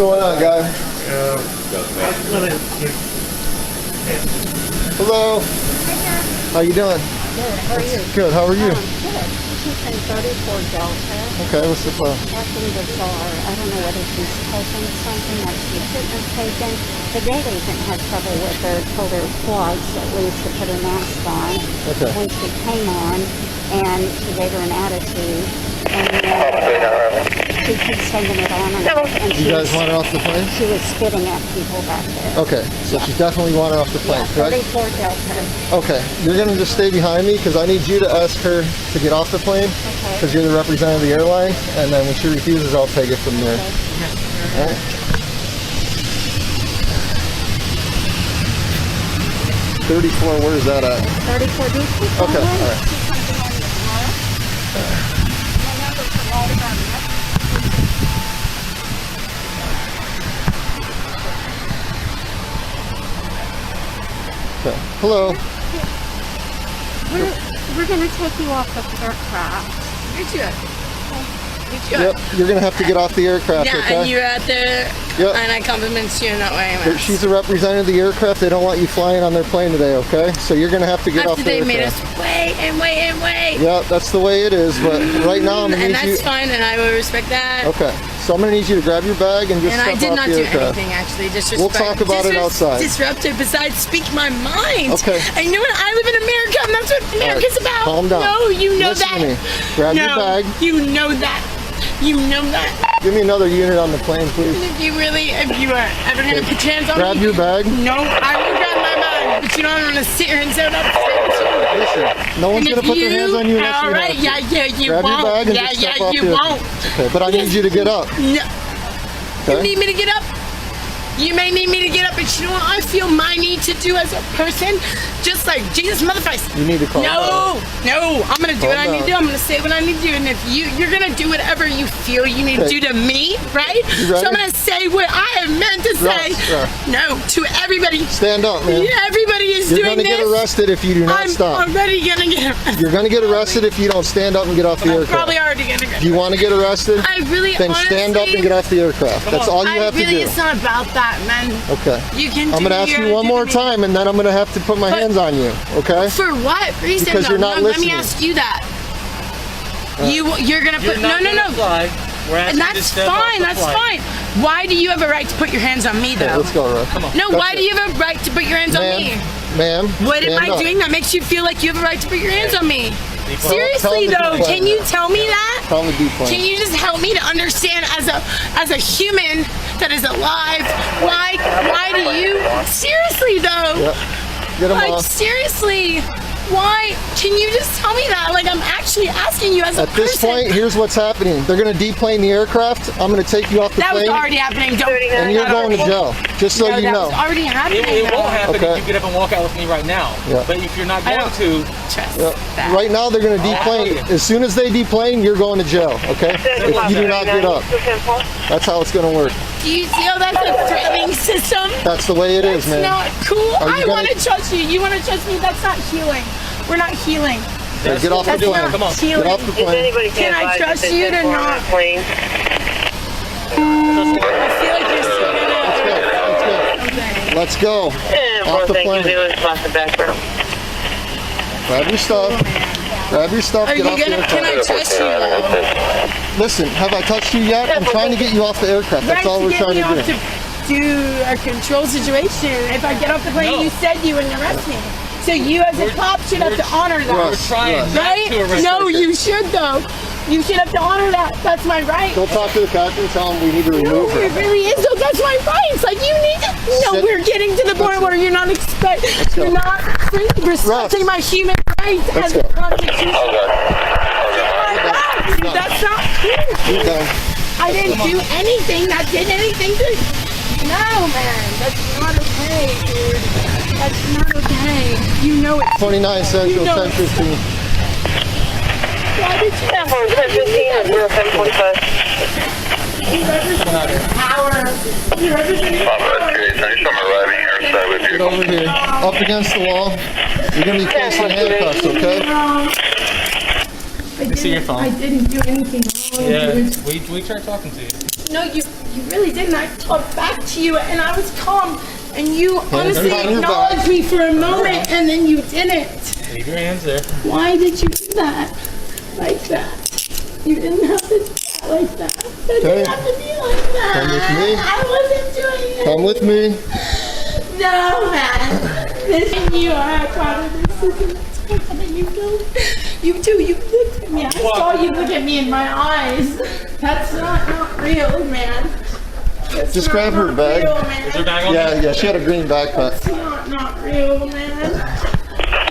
going on, guy? Hello. How you doing? Good. How are you? Good. How are you? Good. She's been 34 Delta. Okay. What's the plan? Acting bizarre. I don't know whether she's taking something that she shouldn't have taken. The gate agent had trouble with her. Told her twice at least to put her mask on. Okay. When she came on, and she gave her an attitude. And then she keeps taking it on and off. And You guys want her off the plane? she was spitting at people back there. Okay. So she definitely want her off the plane, Yeah, correct? 34 Delta. Okay. You're gonna just stay behind me because I need you to ask her to get off the plane because you're the representative of the airline, and then when she refuses, I'll take it from there. All right. 34. Where's that at? 34 D. Okay. All right. Okay. Hello. We're going to take you off the aircraft. Yep. You're gonna have to get off the aircraft. Yeah, okay? and you're out there, Yep. and I compliment you in that way. She's a representative of the aircraft. They don't want you flying on their plane today, okay? So you're gonna have to get After off the they aircraft. made us wait and wait and wait. Yeah, that's the way it is. But right now I'm gonna And need you. that's fine, and I will respect that. Okay. So I'm gonna need you to grab your bag and just And I step did off not the do aircraft. anything, actually. We'll talk about it outside. Disruptive, besides speak my mind. Okay. I know what I live in America, and that's what America's about. Calm down. No, you know Listen that. to me. Grab no, your bag. You know that. You know that. Give me another unit on the plane, please. If you are ever going to put your hands on Grab me. your bag. No, I will grab my bag, but you don't want to sit here and say what I'm saying. Listen, no one's And gonna if put their hands on you unless all you right, have to. you Grab won't. your bag and yeah, just step yeah, off you the won't. Okay, but I need you to get up. No. Okay? You need me to get up? You may need me to get up, but you know what I feel my need to do as a person? Just like Jesus motherfucker. You need to calm down. No, I'm gonna do what I need to do. I'm gonna say what I need to do, and if you're gonna do whatever you feel you need to do to me, right? You ready? So I'm gonna say what I have meant to say. No, to everybody. Stand up, man. Everybody is You're doing gonna this. get arrested if you do not I'm stop. already gonna get arrested. You're gonna get arrested if you don't stand up and get off the I'm aircraft. probably already gonna get Do you want to get arrested? I really Then stand up honestly- and get off the aircraft. That's all you have to do. It's not about that, man. Okay. You can I'm do gonna ask your you one more activity. time, and then I'm gonna have to put my But- hands on you. Okay? For what reason? Because though? you're not No, let me listening. ask you that. You're gonna put no. And that's fine. That's fine. Why do you have a right to put your hands on me, though? Okay, let's go, Russ. Come on. No, That's why it. do you have a right to put your hands on me? Ma'am, What am stand I up. doing that makes you feel like you have a right to put your hands on me? Tell Seriously him to though, be can you tell me that? Tell him to be plain. Can you just help me to understand as a human that is alive? Why do you seriously though? Yep. Get him Like off. seriously, why? Can you just tell me that? Like I'm actually asking you as a At this person. point, here's what's happening. They're gonna deplane the aircraft. I'm gonna take you off the That was plane, already happening. Don't. and you're going to jail. Just so No, you that know. was already happening. It won't happen Okay. if you get up and walk out with me right now. Yeah. But if you're not I going don't to, trust Yep. that. Right now, they're gonna deplane. As soon as they deplane, you're going to jail. Okay? If you do not get up, that's how it's gonna work. Do you feel that's a threatening system? That's the way it is, It's man. not cool. Are you I gonna- want to trust you. You want to trust me? That's not healing. We're not healing. Okay, get off the That's plane. not Come on. healing. Get off the plane. Can I trust you to not? I feel like you're still gonna. Let's go. Off the plane. Grab your stuff. Grab your stuff. Are Get you off the gonna? Can aircraft. I trust you? Though? Listen, have I touched you yet? I'm trying to get you off the aircraft. That's Right all to we're get trying me to off do. to do a control situation. If I get off the plane, No. you said you wouldn't arrest me. So you as a cop should have to honor that. Russ, trying Russ. not Right? to arrest No, you. you should though. You should have to honor that. That's my right. Go talk to the captain. Tell him we need to No, remove it her. really is though. That's my rights. Like you need to. No, Sit. we're getting to the point where you're not go. you're not respecting my human rights Let's as go. a constitution. Oh my God, dude, that's not cool. You're done. I didn't do anything that did anything to. No, man, that's not okay, dude. That's not okay. You know it. 29 Central, You know 1015. Why did you have power? You represent Get over here. Up against the wall. You're going to be facing handcuffs, okay? I see your phone. I didn't do anything wrong, Yeah, dude. we tried talking to you. No, you really didn't. I talked back to you, and I was calm, and you honestly behind your acknowledged back. me for a moment, and then you didn't. Leave your hands there. Why did you do that? Like that. You didn't have to do that like that. It didn't have to be like that. Come with me. I wasn't doing it. Come with me. No, man. This you are a part of this system. And then you don't. You do. You looked at me. I saw you look at me in my eyes. That's not real, man. That's Just grab her bag. Real, man. Is there bag on there? Yeah, she had a green backpack. That's not real, man.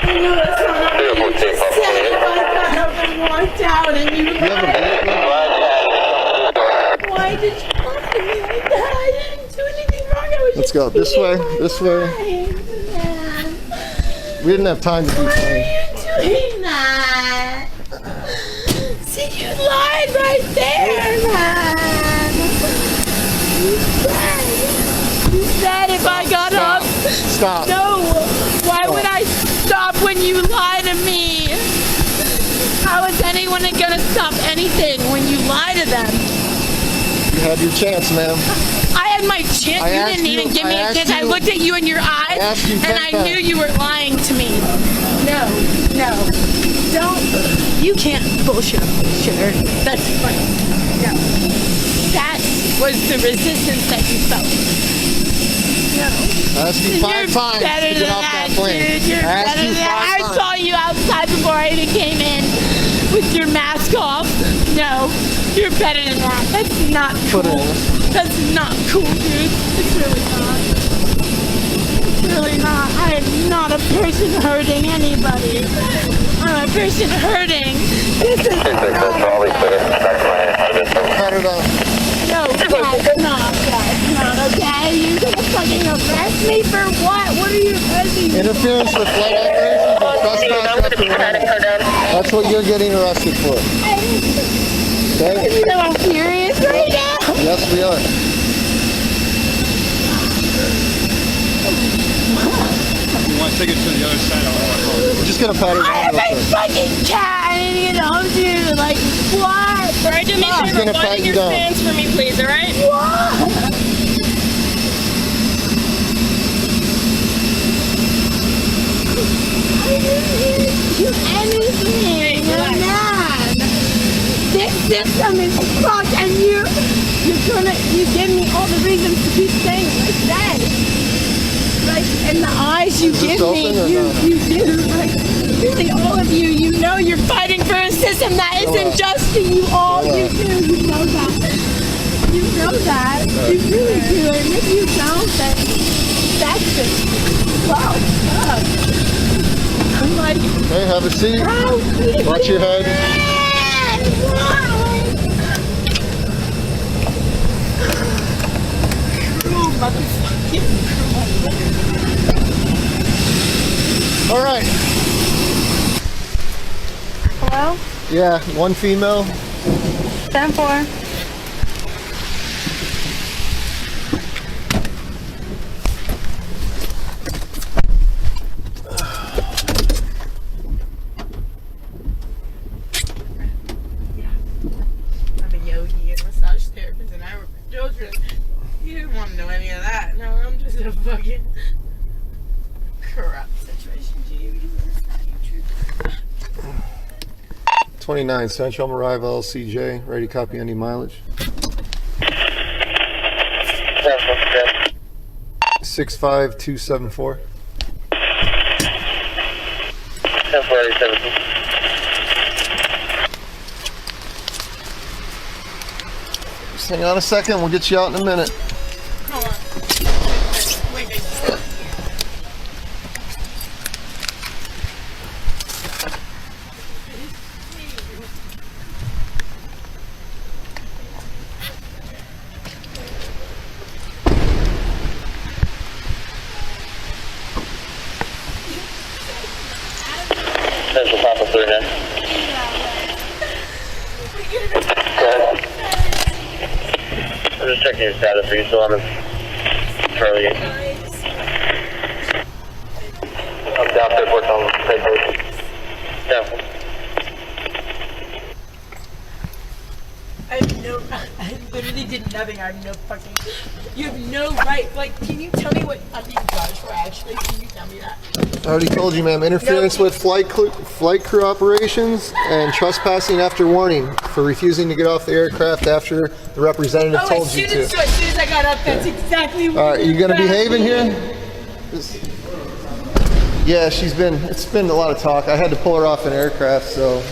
I know that's not real. You just said it. I got up and walked out, and you. You have a vehicle? Why did you talk to me like that? I didn't do anything wrong. I was Let's just go. This way, speaking my this way. mind, man. We didn't have time to be Why funny. are you doing that? See, you lied right there, man. You said if I got up. Stop. No. Why would I stop when you lie to me? How is anyone gonna stop anything when you lie to them? You had your chance, ma'am. I had my chance. I You asked didn't even you- give me I a asked chance. I you- looked at you in your eyes, asked you and 10 I times. knew you were lying to me. No. Don't. You can't bullshit, bullshitter. That's funny. No. That was the resistance that you felt. No. I asked you 5 You're times better to get than off that, that plane. dude. You're I asked better you than that. 5 I times. saw you outside before I even came in with your mask off. No, you're better than that. That's not cool. Put it in. That's not cool, dude. It's really not. It's really not. I am not a person hurting anybody. I'm a person hurting. This is not. Cut it out. No, that's not okay. You're gonna fucking arrest me for what? What are you arresting me for? Interference with flight operations and trespass after running. That's what you're getting arrested for. Okay? You know I'm furious right now. Yes, we are. You want to take it to the other side? We're just gonna pat her I down have real a quick. fucking cat. I need to get home to you. Like, what? Alright, do me a He's favor, gonna pat widen you your down. stance for me, please, alright? What? I didn't do anything. You're mad. This system is fucked, and you give me all the reasons to keep saying what I said. Like, in the eyes you Is this give me, open or not? you do. Like, really, all of you, you know you're fighting for a system that isn't just to you. All you do, you know that. You know that. You really do. And if you don't, then that's just, wow, fuck. I'm like, Okay, have a seat. how deep Watch your head. Why? Cruel motherfucking All right. Hello? Yeah, one female. 10-4. I'm a yogi and massage therapist, and I work with children. You didn't want to know any of that. No, I'm just a fucking corrupt situation, G. 29 Central Arrival LCJ. Ready to copy any mileage? 65274. 10-4-17. Just hang on a second. We'll get you out in a minute. Hold on. Wait. Central Papa 39. I'm just checking your status. Are you still on the Charlie? I'm down there, working on the same page. Down. I have literally did nothing. I have no fucking. You have no right. Like, can you tell me what I'm being charged for? Actually, can you tell me that? I already told you, ma'am. Interference with flight crew operations and trespassing after warning for refusing to get off the aircraft after the representative told you to. As soon as I got up, that's exactly what. All right, you gonna behave in here? Yeah, it's been a lot of talk. I had to pull her off an aircraft, so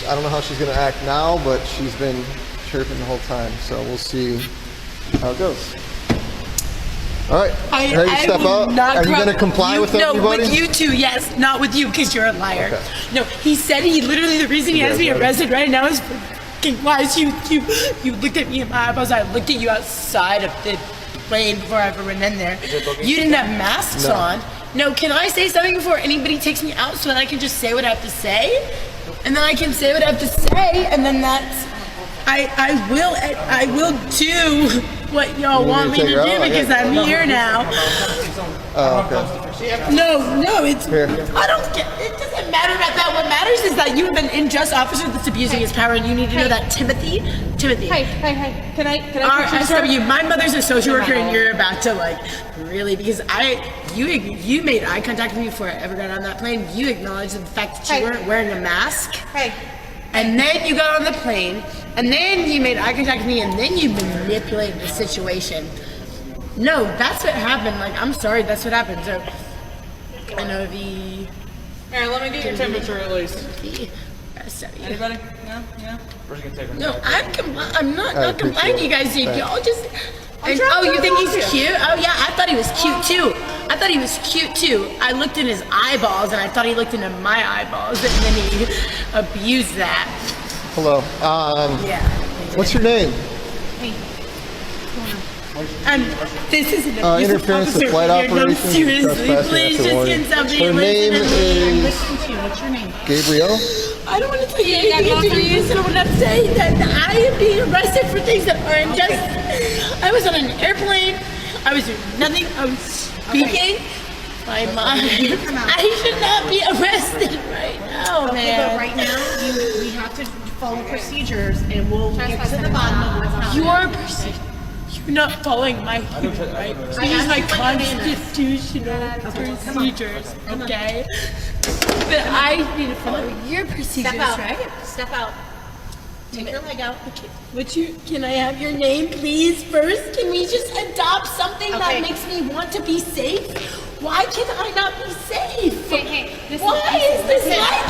I don't know how she's gonna act now, but she's been chirping the whole time, so we'll see how it goes. All right, ready to step out? Are you gonna comply with everybody? No, with you two, yes. Not with you, because you're a liar. Okay. No, he said literally the reason he has me arrested right now is fucking wise. You looked at me in my eyeballs. I looked at you outside of the plane before I ever went in there. You didn't have masks on. No, can I say something before anybody takes me out so that I can just say what I have to say? And then I can say what I have to say, and then that's... I will do what y'all want me to do because I'm here now. Oh, okay. No, it's... Here. I don't get... It doesn't matter about that. What matters is that you have an unjust officer that's abusing his power, and you need to know that, Timothy. Hey. Can I RSW, my mother's a social worker, and you're about to, like, really... Because you made eye contact with me before I ever got on that plane. You acknowledged the fact that you weren't wearing a mask. Hey. And then you got on the plane, and then you made eye contact with me, and then you manipulated the situation. No, that's what happened. Like, I'm sorry, that's what happened. So, I know the... Here, let me get your temperature at least. Anybody? No? Yeah? Where's he gonna take him? No, I'm not complaining, you guys. Y'all just... And, oh, you think he's cute? Oh, yeah, I thought he was cute, too. I looked in his eyeballs, and I thought he looked into my eyeballs, and then he abused that. Hello. Yeah. What's your name? This is an Interference with flight operations. Seriously, please just get somebody Her name is What's your name? Gabrielle. I don't want to tell you anything after you, so when I'm saying that I am being arrested for things that are unjust. I was on an airplane. I was doing nothing. I was speaking my mind. I should not be arrested right now, Okay, but man. right now, we have to follow procedures, and we'll get to the bottom of what's happening. You're not following my right? These are my constitutional procedures, okay? But I need to follow your procedures, Step out. right? Step out. Take your leg out. Can I have your name, please, first? Can we just adopt something that Okay. makes me want to be safe? Why can I not be safe? Hey, Why is this like